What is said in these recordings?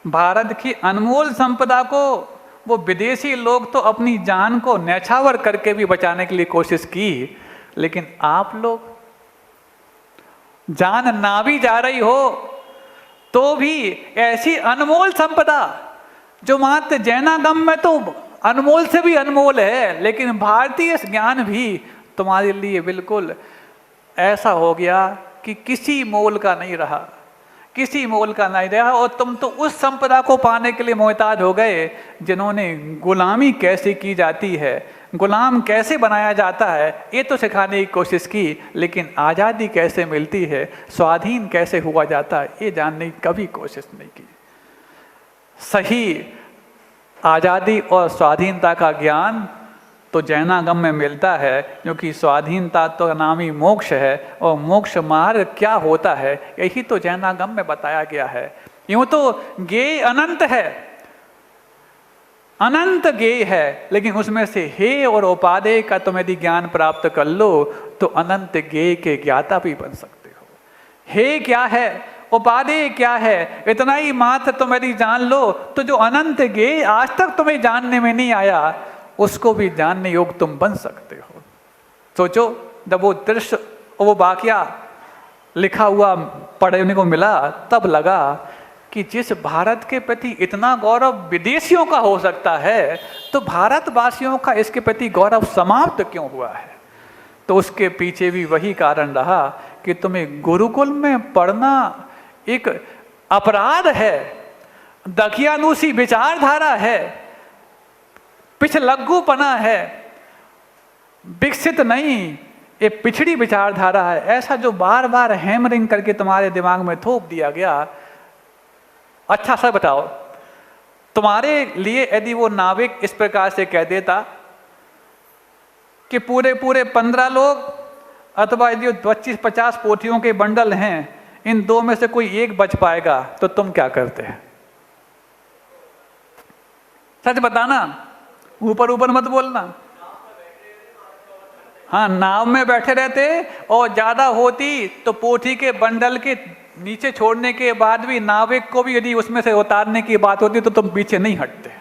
भारत की अनमोल संपदा को वो विदेशी लोग तो अपनी जान को न्यौछावर करके भी बचाने के लिए कोशिश की, लेकिन आप लोग जान ना भी जा रही हो तो भी ऐसी अनमोल संपदा जो मात्र जैनागम में तो अनमोल से भी अनमोल है, लेकिन भारतीय ज्ञान भी तुम्हारे लिए बिल्कुल ऐसा हो गया कि किसी मोल का नहीं रहा, किसी मोल का नहीं रहा। और तुम तो उस संपदा को पाने के लिए मोहताज हो गए जिन्होंने गुलामी कैसे की जाती है, गुलाम कैसे बनाया जाता है, ये तो सिखाने की कोशिश की, लेकिन आज़ादी कैसे मिलती है, स्वाधीन कैसे हुआ जाता है, ये जानने की कभी कोशिश नहीं की। सही आज़ादी और स्वाधीनता का ज्ञान तो जैनागम में मिलता है, क्योंकि स्वाधीनता तो नाम ही मोक्ष है, और मोक्ष मार्ग क्या होता है यही तो जैनागम में बताया गया है। यूं तो ज्ञेय अनंत है, अनंत ज्ञेय है, लेकिन उसमें से हे और उपादेय का तुम यदि ज्ञान प्राप्त कर लो तो अनंत ज्ञेय के ज्ञाता भी बन सकते हो। हे क्या है, उपादेय क्या है, इतना ही मात्र तुम यदि जान लो तो जो अनंत ज्ञेय आज तक तुम्हें जानने में नहीं आया उसको भी जानने योग्य तुम बन सकते हो। सोचो, जब वो दृश्य वो वाकया लिखा हुआ पढ़ने को मिला तब लगा कि जिस भारत के प्रति इतना गौरव विदेशियों का हो सकता है तो भारतवासियों का इसके प्रति गौरव समाप्त क्यों हुआ है। तो उसके पीछे भी वही कारण रहा कि तुम्हें गुरुकुल में पढ़ना एक अपराध है, दकियानूसी विचारधारा है, पिछलग्गूपना है, विकसित नहीं, ये पिछड़ी विचारधारा है, ऐसा जो बार बार हैमरिंग करके तुम्हारे दिमाग में थोप दिया गया। अच्छा सा बताओ, तुम्हारे लिए यदि वो नाविक इस प्रकार से कह देता कि पूरे पूरे 15 लोग अथवा यदि 25-50 पोथियों के बंडल हैं, इन दो में से कोई एक बच पाएगा, तो तुम क्या करते हैं? सच बताना, ऊपर ऊपर मत बोलना। हाँ, नाव में बैठे रहते और ज्यादा होती तो पोथी के बंडल के नीचे छोड़ने के बाद भी नाविक को भी यदि उसमें से उतारने की बात होती तो तुम पीछे नहीं हटते।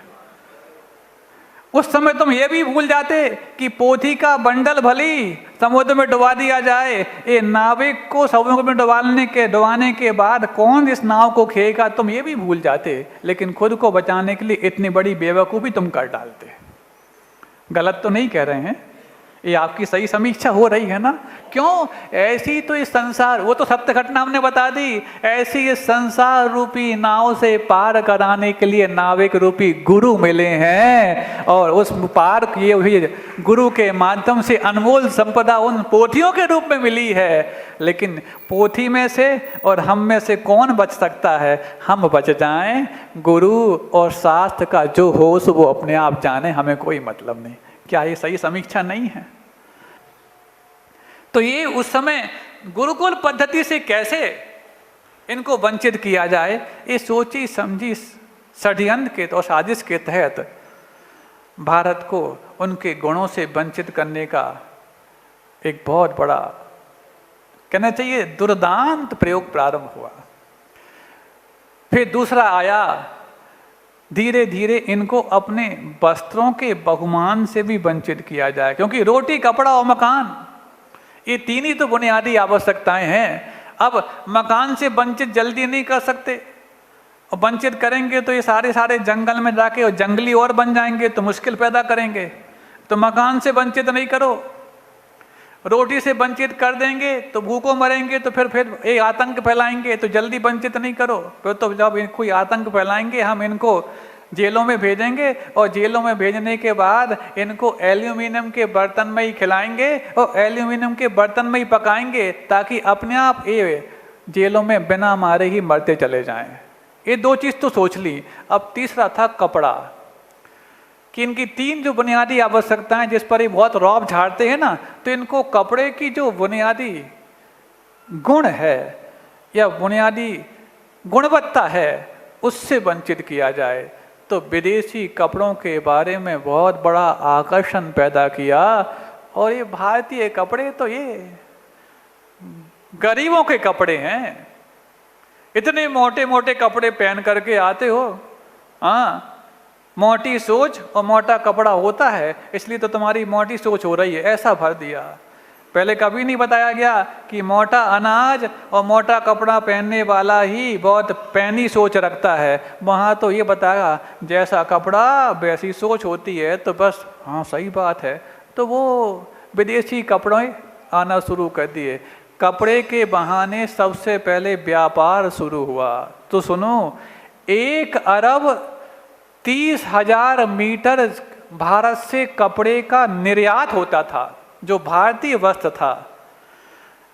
उस समय तुम ये भी भूल जाते कि पोथी का बंडल भली समुद्र में डुबा दिया जाए, ये नाविक को समुद्र में डुबाने के बाद कौन इस नाव को खेगा, तुम ये भी भूल जाते। लेकिन खुद को बचाने के लिए इतनी बड़ी बेवकूफ़ी तुम कर डालते। गलत तो नहीं कह रहे हैं, ये आपकी सही समीक्षा हो रही है ना? क्यों? ऐसी तो इस संसार, वो तो सत्य घटना हमने बता दी, ऐसी इस संसार रूपी नाव से पार कराने के लिए नाविक रूपी गुरु मिले हैं, और उस पार किए हुए गुरु के माध्यम से अनमोल संपदा उन पोथियों के रूप में मिली है। लेकिन पोथी में से और हम में से कौन बच सकता है? हम बच जाएं, गुरु और शास्त्र का जो होश वो अपने आप जाने, हमें कोई मतलब नहीं। क्या ये सही समीक्षा नहीं है? तो ये उस समय गुरुकुल पद्धति से कैसे इनको वंचित किया जाए, ये सोची समझी षड्यंत्र के और साजिश के तहत भारत को उनके गुणों से वंचित करने का एक बहुत बड़ा, कहना चाहिए, दुर्दांत प्रयोग प्रारंभ हुआ। फिर दूसरा आया, धीरे धीरे इनको अपने वस्त्रों के बहुमान से भी वंचित किया जाए, क्योंकि रोटी, कपड़ा और मकान, ये तीन ही तो बुनियादी आवश्यकताएं हैं। अब मकान से वंचित जल्दी नहीं कर सकते, और वंचित करेंगे तो ये सारे जंगल में जाके और जंगली और बन जाएंगे तो मुश्किल पैदा करेंगे। तो मकान से वंचित नहीं करो, रोटी से वंचित कर देंगे तो भूखों मरेंगे, तो फिर एक आतंक फैलाएंगे, तो जल्दी वंचित नहीं करो। फिर तो जब कोई आतंक फैलाएंगे हम इनको जेलों में भेजेंगे, और जेलों में भेजने के बाद इनको एल्यूमिनियम के बर्तन में ही खिलाएंगे और एल्यूमिनियम के बर्तन में ही पकाएंगे, ताकि अपने आप ये जेलों में बिना मारे ही मरते चले जाएं। ये दो चीज़ तो सोच ली। अब तीसरा था कपड़ा, कि इनकी तीन जो बुनियादी आवश्यकताएं जिस पर ये बहुत रौब झाड़ते हैं ना, तो इनको कपड़े की जो बुनियादी गुण है या बुनियादी गुणवत्ता है उससे वंचित किया जाए। तो विदेशी कपड़ों के बारे में बहुत बड़ा आकर्षण पैदा किया, और ये भारतीय कपड़े तो ये गरीबों के कपड़े हैं, इतने मोटे मोटे कपड़े पहन करके आते हो। हाँ, मोटी सोच और मोटा कपड़ा होता है, इसलिए तो तुम्हारी मोटी सोच हो रही है, ऐसा भर दिया। पहले कभी नहीं बताया गया कि मोटा अनाज और मोटा कपड़ा पहनने वाला ही बहुत पैनी सोच रखता है। वहाँ तो ये बताया जैसा कपड़ा वैसी सोच होती है, तो बस हाँ सही बात है। तो वो विदेशी कपड़े आना शुरू कर दिए। कपड़े के बहाने सबसे पहले व्यापार शुरू हुआ। तो सुनो, 1,30,000 मीटर भारत से कपड़े का निर्यात होता था, जो भारतीय वस्त्र था।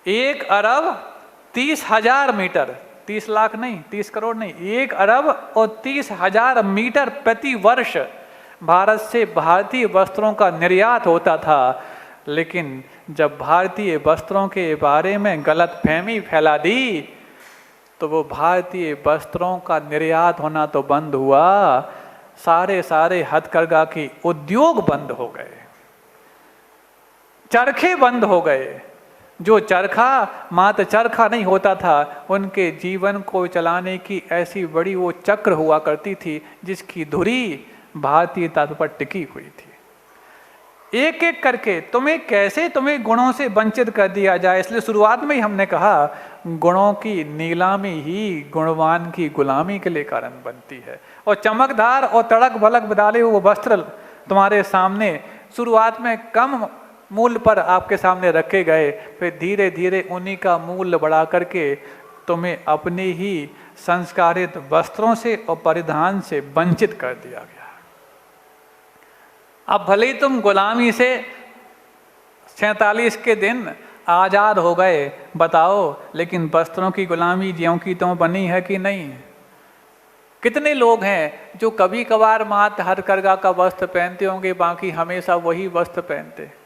1,30,000 मीटर, 30 लाख नहीं, 30 करोड़ नहीं, 1,30,000 मीटर प्रति वर्ष भारत से भारतीय वस्त्रों का निर्यात होता था। लेकिन जब भारतीय वस्त्रों के बारे में गलतफहमी फैला दी, तो वो भारतीय वस्त्रों का निर्यात होना तो बंद हुआ, सारे हथकरघा के उद्योग बंद हो गए, चरखे बंद हो गए। जो चरखा मात्र चरखा नहीं होता था, उनके जीवन को चलाने की ऐसी बड़ी वो चक्र हुआ करती थी, जिसकी धुरी भारतीयता पर टिकी हुई थी। एक एक करके तुम्हें गुणों से वंचित कर दिया जाए। इसलिए शुरुआत में ही हमने कहा, गुणों की नीलामी ही गुणवान की गुलामी के लिए कारण बनती है। और चमकदार और तड़क भलक डाले वो वस्त्र तुम्हारे सामने शुरुआत में कम मूल्य पर आपके सामने रखे गए, फिर धीरे धीरे उन्हीं का मूल्य बढ़ा करके तुम्हें अपने ही संस्कारित वस्त्रों से और परिधान से वंचित कर दिया गया। अब भले ही तुम गुलामी से 47 के दिन आज़ाद हो गए, बताओ, लेकिन वस्त्रों की गुलामी ज्यों की त्यों बनी है कि नहीं? कितने लोग हैं जो कभी कभार मात्र हथकरघा का वस्त्र पहनते होंगे, बाकी हमेशा वही वस्त्र पहनते,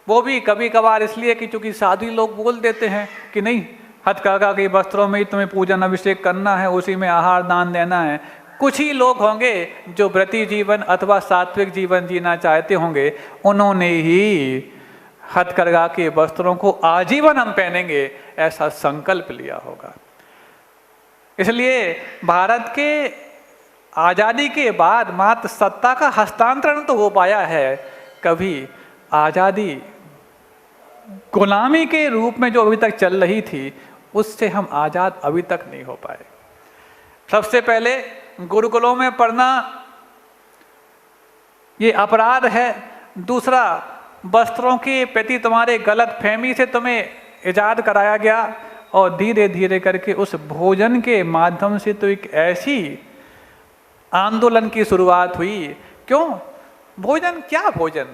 वो भी कभी कभार इसलिए कि चूंकि साधु लोग बोल देते हैं कि नहीं, हथकरघा के वस्त्रों में ही तुम्हें पूजन अभिषेक करना है, उसी में आहार दान देना है। कुछ ही लोग होंगे जो व्रती जीवन अथवा सात्विक जीवन जीना चाहते होंगे, उन्होंने ही हथकरघा के वस्त्रों को आजीवन हम पहनेंगे ऐसा संकल्प लिया होगा। इसलिए भारत के आज़ादी के बाद मात्र सत्ता का हस्तांतरण तो हो पाया है, कभी आज़ादी गुलामी के रूप में जो अभी तक चल रही थी, उससे हम आज़ाद अभी तक नहीं हो पाए। सबसे पहले गुरुकुलों में पढ़ना ये अपराध है। दूसरा, वस्त्रों के प्रति तुम्हारे गलत फहमी से तुम्हें इजाद कराया गया, और धीरे धीरे करके उस भोजन के माध्यम से तो एक ऐसी आंदोलन की शुरुआत हुई। क्यों भोजन? क्या भोजन?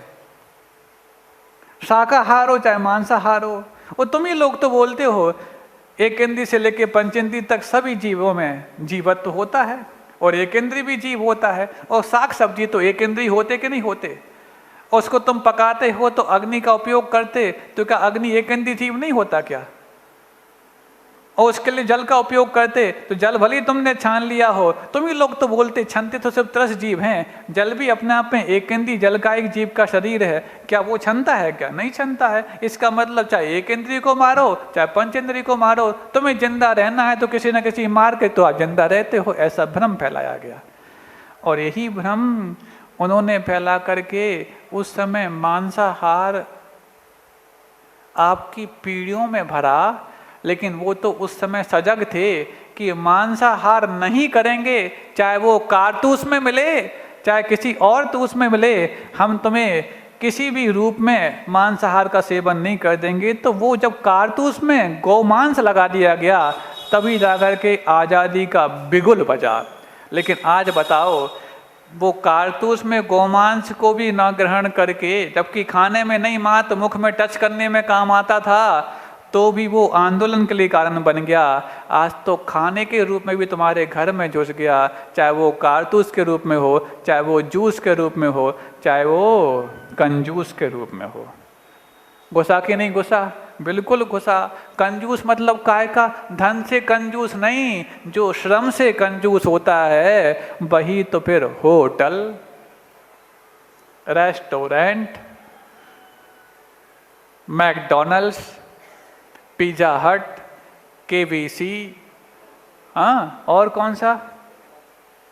शाकाहार हो चाहे मांसाहार हो, और तुम ही लोग तो बोलते हो एक इंद्री से लेकर पंचेंद्री तक सभी जीवों में जीवत्व होता है, और एक इंद्री भी जीव होता है, और साग सब्जी तो एक इंद्री होते कि नहीं होते? और उसको तुम पकाते हो तो अग्नि का उपयोग करते, तो क्या अग्नि एक इंद्री जीव नहीं होता क्या? और उसके लिए जल का उपयोग करते, तो जल भले ही तुमने छान लिया हो, तुम ही लोग तो बोलते छनते तो सिर्फ 30 जीव हैं, जल भी अपने आप में एक इंद्री जल का एक जीव का शरीर है, क्या वो छनता है? क्या नहीं छनता है। इसका मतलब चाहे एक इंद्री को मारो चाहे पंचेंद्री को मारो, तुम्हें जिंदा रहना है तो किसी न किसी मार के तो आप जिंदा रहते हो, ऐसा भ्रम फैलाया गया। और यही भ्रम उन्होंने फैला करके उस समय मांसाहार आपकी पीढ़ियों में भरा, लेकिन वो तो उस समय सजग थे कि मांसाहार नहीं करेंगे, चाहे वो कारतूस में मिले चाहे किसी और तूस में मिले, हम तुम्हें किसी भी रूप में मांसाहार का सेवन नहीं कर देंगे। तो वो जब कारतूस में गौमांस लगा दिया गया, तभी जाकर के आज़ादी का बिगुल बजा। लेकिन आज बताओ, वो कारतूस में गोमांस को भी न ग्रहण करके, जबकि खाने में नहीं मात्र मुख में टच करने में काम आता था, तो भी वो आंदोलन के लिए कारण बन गया। आज तो खाने के रूप में भी तुम्हारे घर में घुस गया, चाहे वो कारतूस के रूप में हो, चाहे वो जूस के रूप में हो, चाहे वो कंजूस के रूप में हो। घुसा कि नहीं घुसा? बिल्कुल घुसा। कंजूस मतलब काय का? धन से कंजूस नहीं, जो श्रम से कंजूस होता है वही तो फिर होटल, रेस्टोरेंट, मैकडॉनल्ड्स, पिज़्ज़ा हट, केवीसी, हाँ, और कौन सा,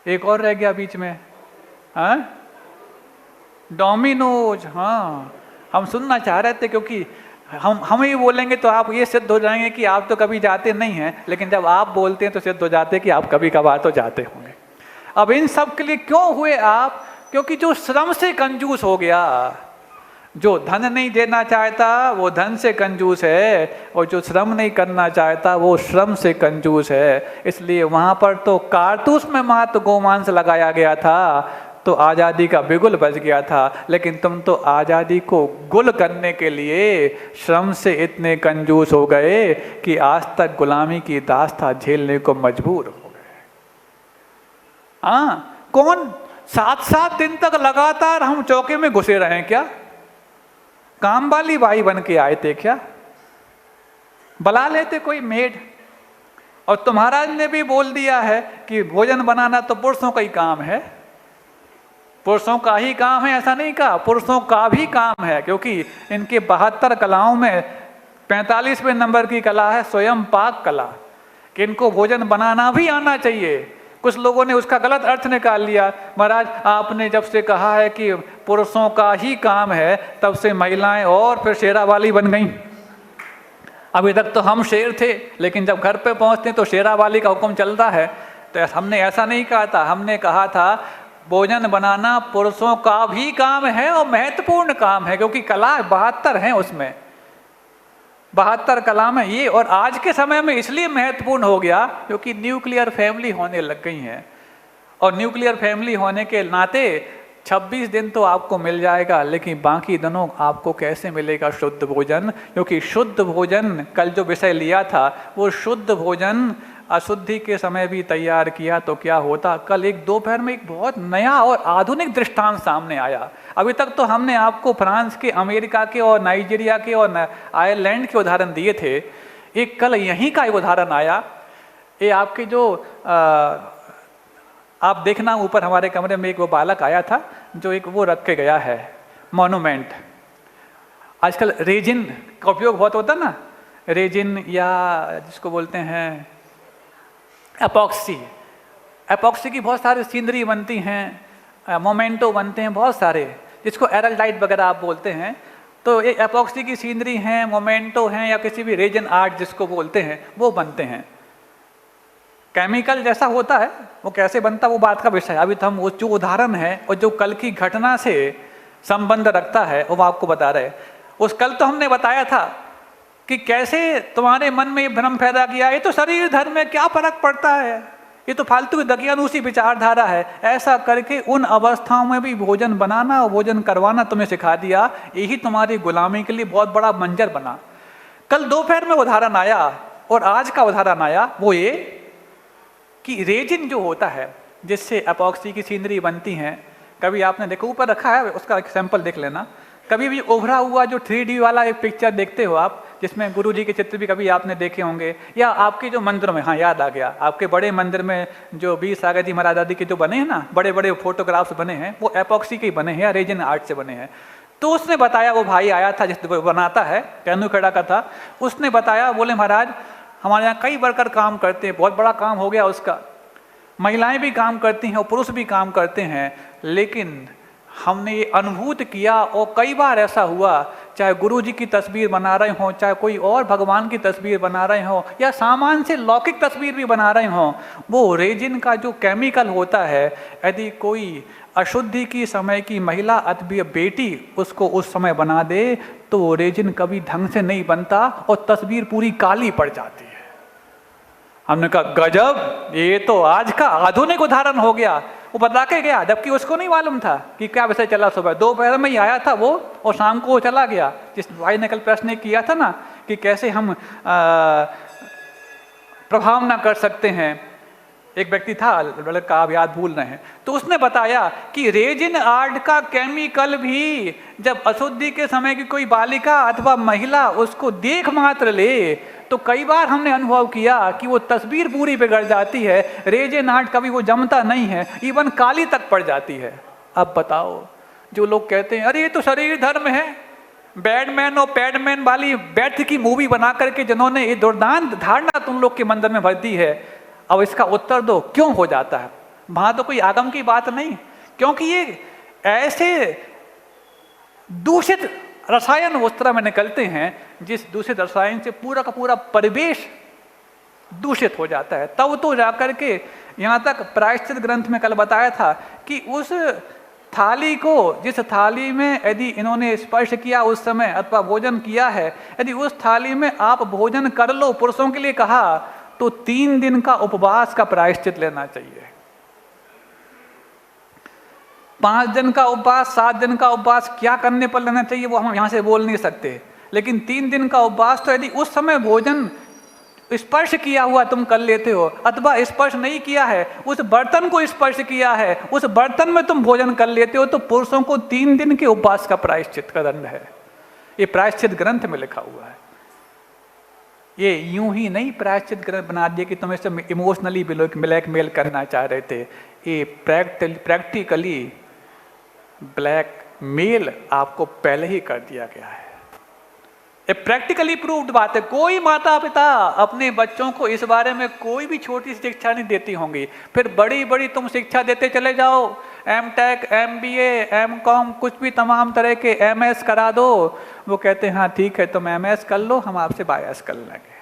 एक और रह गया बीच में, हाँ, डोमिनोज। हाँ, हम सुनना चाह रहे थे क्योंकि हम ही बोलेंगे तो आप ये सिद्ध हो जाएंगे कि आप तो कभी जाते नहीं हैं, लेकिन जब आप बोलते हैं तो सिद्ध हो जाते हैं कि आप कभी कभार तो जाते होंगे। अब इन सब के लिए क्यों हुए आप? क्योंकि जो श्रम से कंजूस हो गया, जो धन नहीं देना चाहता वो धन से कंजूस है, और जो श्रम नहीं करना चाहता वो श्रम से कंजूस है। इसलिए वहां पर तो कारतूस में मात्र गोमांस लगाया गया था तो आज़ादी का बिगुल बज गया था, लेकिन तुम तो आज़ादी को गुल करने के लिए श्रम से इतने कंजूस हो गए कि आज तक गुलामी की दास्तां झेलने को मजबूर हो गए। हाँ, कौन 7-7 दिन तक लगातार हम चौके में घुसे रहे क्या? काम वाली बाई बन के आए थे क्या? बुला लेते कोई मेड। और तुम्हारा ने भी बोल दिया है कि भोजन बनाना तो पुरुषों का ही काम है, पुरुषों का ही काम है, ऐसा नहीं कहा, पुरुषों का भी काम है, क्योंकि इनके 72 कलाओं में 45वें नंबर की कला है स्वयं पाक कला, कि इनको भोजन बनाना भी आना चाहिए। कुछ लोगों ने उसका गलत अर्थ निकाल लिया। महाराज, आपने जब से कहा है कि पुरुषों का ही काम है, तब से महिलाएं और फिर शेरा वाली बन गई। अभी तक तो हम शेर थे, लेकिन जब घर पे पहुंचते तो शेरा वाली का हुक्म चलता है। तो हमने ऐसा नहीं कहा था, हमने कहा था भोजन बनाना पुरुषों का भी काम है और महत्वपूर्ण काम है, क्योंकि कला 72 हैं, उसमें 72 कला में ये। और आज के समय में इसलिए महत्वपूर्ण हो गया क्योंकि न्यूक्लियर फैमिली होने लग गई हैं, और न्यूक्लियर फैमिली होने के नाते 26 दिन तो आपको मिल जाएगा, लेकिन बाकी दिनों आपको कैसे मिलेगा शुद्ध भोजन? क्योंकि शुद्ध भोजन, कल जो विषय लिया था वो शुद्ध भोजन अशुद्धि के समय भी तैयार किया तो क्या होता। कल एक दोपहर में एक बहुत नया और आधुनिक दृष्टांत सामने आया। अभी तक तो हमने आपको फ्रांस के, अमेरिका के और नाइजीरिया के और आयरलैंड के उदाहरण दिए थे। एक कल यहीं का एक उदाहरण आया। ये आपके जो आप देखना, ऊपर हमारे कमरे में एक वो बालक आया था जो एक वो रख के गया है मोन्यूमेंट। आजकल रेजिन का उपयोग बहुत होता ना, रेजिन या जिसको बोलते हैं एपॉक्सी। एपॉक्सी की बहुत सारी सीनरी बनती हैं, मोमेंटो बनते हैं बहुत सारे, जिसको एरलडाइट वगैरह आप बोलते हैं। तो ये एपॉक्सी की सीनरी हैं, मोमेंटो हैं, या किसी भी रेजिन आर्ट जिसको बोलते हैं, वो बनते हैं। केमिकल जैसा होता है, वो कैसे बनता है वो बात का विषय है। अभी तो हम वो जो उदाहरण है और जो कल की घटना से संबंध रखता है वो आपको बता रहे। उस कल तो हमने बताया था कि कैसे तुम्हारे मन में ये भ्रम पैदा किया, ये तो शरीर धर्म में क्या फर्क पड़ता है, ये तो फालतू की दकियानूसी विचारधारा है। ऐसा करके उन अवस्थाओं में भी भोजन बनाना और भोजन करवाना तुम्हें सिखा दिया। यही तुम्हारी गुलामी के लिए बहुत बड़ा मंजर बना। कल दोपहर में उदाहरण आया और आज का उदाहरण आया, वो ये कि रेजिन जो होता है जिससे एपॉक्सी की सीनरी बनती हैं, कभी आपने देखो ऊपर रखा है, उसका एक सैंपल देख लेना। कभी भी उभरा हुआ जो 3D वाला एक पिक्चर देखते हो आप, जिसमें गुरुजी के चित्र भी कभी आपने देखे होंगे, या आपके जो मंदिर में, हाँ याद आ गया, आपके बड़े मंदिर में जो 20 सागर जी महाराज आदि के जो बने हैं ना, बड़े बड़े फोटोग्राफ्स बने हैं, वो एपॉक्सी के ही बने हैं या रेजिन आर्ट से बने हैं। तो उसने बताया, वो भाई आया था जिस बनाता है, कैनुखेड़ा का था, उसने बताया, बोले महाराज हमारे यहाँ कई वर्कर काम करते हैं, बहुत बड़ा काम हो गया उसका, महिलाएं भी काम करती हैं और पुरुष भी काम करते हैं, लेकिन हमने ये अनुभूत किया और कई बार ऐसा हुआ, चाहे गुरु जी की तस्वीर बना रहे हों, चाहे कोई और भगवान की तस्वीर बना रहे हों, या सामान से लौकिक तस्वीर भी बना रहे हों, वो रेजिन का जो केमिकल होता है, यदि कोई अशुद्धि की समय की महिला अथवा बेटी उसको उस समय बना दे तो वो रेजिन कभी ढंग से नहीं बनता और तस्वीर पूरी काली पड़ जाती है। हमने कहा गजब, ये तो आज का आधुनिक उदाहरण हो गया। वो बता के गया, जबकि उसको नहीं मालूम था कि क्या विषय चला। सुबह दोपहर में ही आया था वो और शाम को वो चला गया। जिस भाई ने कल प्रश्न किया था ना कि कैसे हम प्रभाव ना कर सकते हैं, एक व्यक्ति था, लड़का आप याद भूल रहे हैं, तो उसने बताया कि रेजिन आर्ट का केमिकल भी जब अशुद्धि के समय की कोई बालिका अथवा महिला उसको देख मात्र ले तो कई बार हमने अनुभव किया कि वो तस्वीर पूरी बिगड़ जाती है। रेजिन आर्ट कभी वो जमता नहीं है, इवन काली तक पड़ जाती है। अब बताओ, जो लोग कहते हैं अरे ये तो शरीर धर्म है, बैडमैन और पैडमैन वाली बैठ की मूवी बना करके जिन्होंने ये दुर्दांत धारणा तुम लोग के मंदिर में भर दी है, अब इसका उत्तर दो, क्यों हो जाता है? वहां तो कोई आगम की बात नहीं, क्योंकि ये ऐसे दूषित रसायन उस तरह में निकलते हैं जिस दूषित रसायन से पूरा का पूरा परिवेश दूषित हो जाता है। तब तो जाकर के यहाँ तक प्रायश्चित ग्रंथ में कल बताया था कि उस थाली को, जिस थाली में यदि इन्होंने स्पर्श किया उस समय अथवा भोजन किया है, यदि उस थाली में आप भोजन कर लो, पुरुषों के लिए कहा, तो 3 दिन का उपवास का प्रायश्चित लेना चाहिए। 5 दिन का उपवास, 7 दिन का उपवास क्या करने पर लेना चाहिए वो हम यहाँ से बोल नहीं सकते, लेकिन 3 दिन का उपवास तो यदि उस समय भोजन स्पर्श किया हुआ तुम कर लेते हो, अथवा स्पर्श नहीं किया है, उस बर्तन को स्पर्श किया है, उस बर्तन में तुम भोजन कर लेते हो, तो पुरुषों को 3 दिन के उपवास का प्रायश्चित का दंड है। ये प्रायश्चित ग्रंथ में लिखा हुआ है। ये यूं ही नहीं प्रायश्चित ग्रंथ बना दिए कि तुम इससे इमोशनली ब्लैकमेल करना चाह रहे थे। ये प्रैक्टिकली ब्लैकमेल आपको पहले ही कर दिया गया है। ये प्रैक्टिकली प्रूव्ड बात है। कोई माता पिता अपने बच्चों को इस बारे में कोई भी छोटी सी शिक्षा नहीं देती होंगी, फिर बड़ी बड़ी तुम शिक्षा देते चले जाओ, एमटेक, एमबीए, एमकॉम, कुछ भी तमाम तरह के एमएस करा दो, वो कहते हैं हाँ ठीक है तुम एमएस कर लो, हम आपसे बायस कर लेंगे।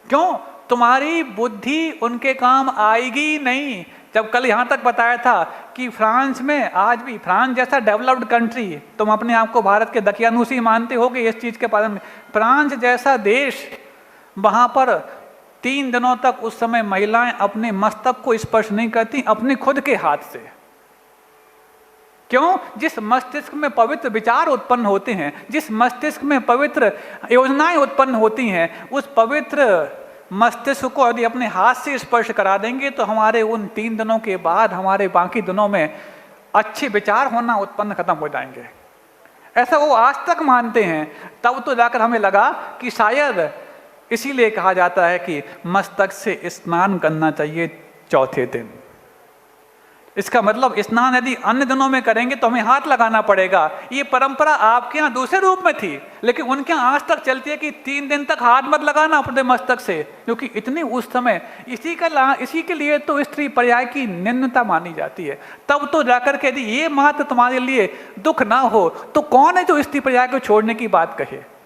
क्यों? तुम्हारी बुद्धि उनके काम आएगी नहीं। जब कल यहां तक बताया था कि फ्रांस में आज भी, फ्रांस जैसा डेवलप्ड कंट्री, तुम अपने आप को भारत के दकियानूसी मानते होगे इस चीज के पालन में, फ्रांस जैसा देश, वहां पर 3 दिनों तक उस समय महिलाएं अपने मस्तक को स्पर्श नहीं करती अपने खुद के हाथ से। क्यों? जिस मस्तिष्क में पवित्र विचार उत्पन्न होते हैं, जिस मस्तिष्क में पवित्र योजनाएं उत्पन्न होती हैं, उस पवित्र मस्तिष्क को यदि अपने हाथ से स्पर्श करा देंगे तो हमारे उन 3 दिनों के बाद हमारे बाकी दिनों में अच्छे विचार होना उत्पन्न खत्म हो जाएंगे। ऐसा वो आज तक मानते हैं। तब तो जाकर हमें लगा कि शायद इसीलिए कहा जाता है कि मस्तक से स्नान करना चाहिए चौथे दिन। इसका मतलब स्नान यदि अन्य दिनों में करेंगे तो हमें हाथ लगाना पड़ेगा। ये परंपरा आपके यहाँ दूसरे रूप में थी, लेकिन उनके यहाँ आज तक चलती है कि 3 दिन तक हाथ मत लगाना अपने मस्तक से, क्योंकि इतनी उस समय इसी के लिए तो स्त्री पर्याय की निम्नता मानी जाती है। तब तो जाकर के यदि ये मात्र तुम्हारे लिए दुख ना हो तो कौन है जो स्त्री पर्याय को छोड़ने की बात कहे?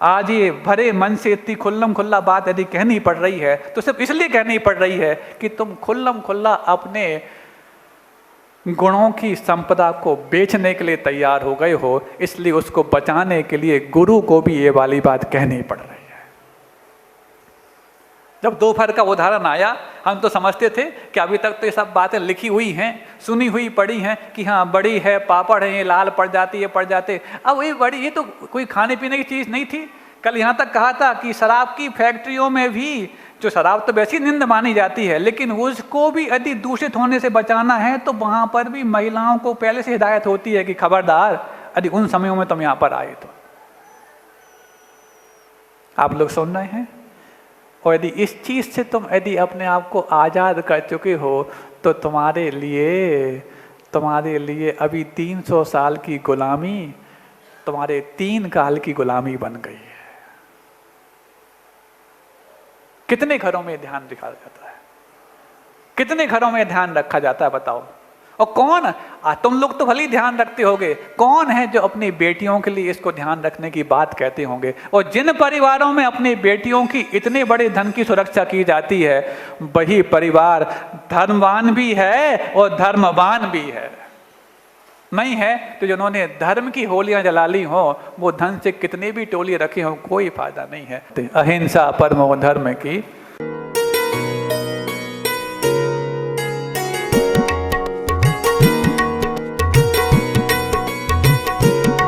आज ये भरे मन से इतनी खुल्लम खुल्ला बात यदि कहनी पड़ रही है तो सिर्फ इसलिए कहनी पड़ रही है कि तुम खुल्लम खुल्ला अपने गुणों की संपदा को बेचने के लिए तैयार हो गए हो, इसलिए उसको बचाने के लिए गुरु को भी ये वाली बात कहनी पड़ रही है। जब दोपहर का उदाहरण आया, हम तो समझते थे कि अभी तक तो ये सब बातें लिखी हुई हैं, सुनी हुई पड़ी हैं कि हाँ बड़ी है, पापड़ है, ये लाल पड़ जाती है, पड़ जाते। अब ये बड़ी, ये तो कोई खाने पीने की चीज़ नहीं थी। कल यहाँ तक कहा था कि शराब की फैक्ट्रियों में भी, जो शराब तो वैसी निंद मानी जाती है, लेकिन उसको भी यदि दूषित होने से बचाना है तो वहाँ पर भी महिलाओं को पहले से हिदायत होती है कि खबरदार यदि उन समयों में तुम यहाँ पर आए तो। आप लोग सुन रहे हैं? और यदि इस चीज से तुम यदि अपने आप को आजाद कर चुके हो तो तुम्हारे लिए अभी 300 साल की गुलामी तुम्हारे 3 काल की गुलामी बन गई है। कितने घरों में ध्यान रखा जाता है? कितने घरों में ध्यान रखा जाता है बताओ? और कौन, तुम लोग तो भले ध्यान रखते होगे, कौन है जो अपनी बेटियों के लिए इसको ध्यान रखने की बात कहते होंगे? और जिन परिवारों में अपनी बेटियों की इतने बड़े धन की सुरक्षा की जाती है, वही परिवार धर्मवान भी है और धर्मवान भी है। नहीं है तो जिन्होंने धर्म की होलियां जला ली हो, वो धन से कितने भी टोली रखे हो, कोई फायदा नहीं है। अहिंसा परमो धर्म की